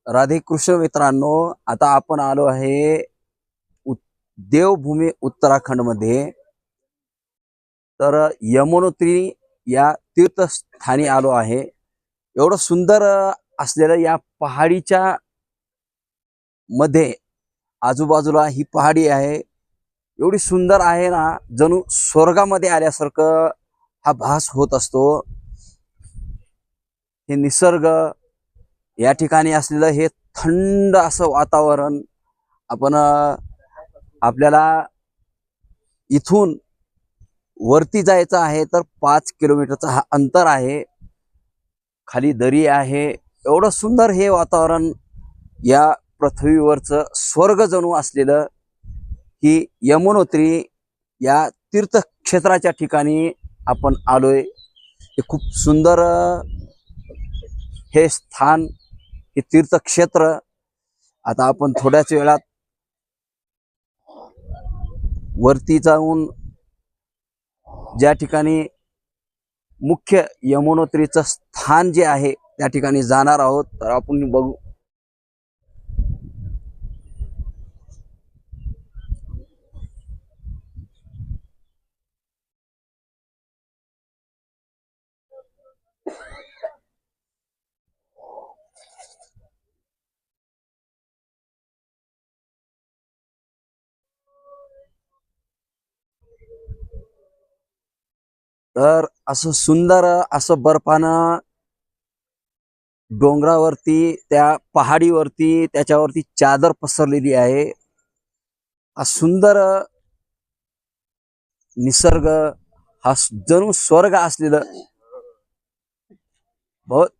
राधे कृष्ण मित्रांनो, आता आपण आलो आहे देवभूमी उत्तराखंड मध्ये. तर यमुनोत्री या तीर्थस्थानी आलो आहे. एवढं सुंदर असलेलं या पहाडीच्या मध्ये आजूबाजूला ही पहाडी आहे. एवढी सुंदर आहे ना, जणू स्वर्गामध्ये आल्यासारखं हा भास होत असतो. हे निसर्ग, या ठिकाणी असलेलं हे थंड असं वातावरण. आपण आपल्याला इथून वरती जायचं आहे तर 5 किलोमीटरचा हा अंतर आहे. खाली दरी आहे. एवढं सुंदर हे वातावरण, या पृथ्वीवरचं स्वर्ग जणू असलेलं ही यमुनोत्री या तीर्थक्षेत्राच्या ठिकाणी आपण आलोय. हे खूप सुंदर हे स्थान, हे तीर्थक्षेत्र. आता आपण थोड्याच वेळात वरती जाऊन ज्या ठिकाणी मुख्य यमुनोत्रीचं स्थान जे आहे त्या ठिकाणी जाणार आहोत. तर आपण बघू. तर असं सुंदर असं बर्फानं डोंगरावरती, त्या पहाडीवरती, त्याच्यावरती चादर पसरलेली आहे. हा सुंदर निसर्ग, हा जणू स्वर्ग असलेलं. बहुत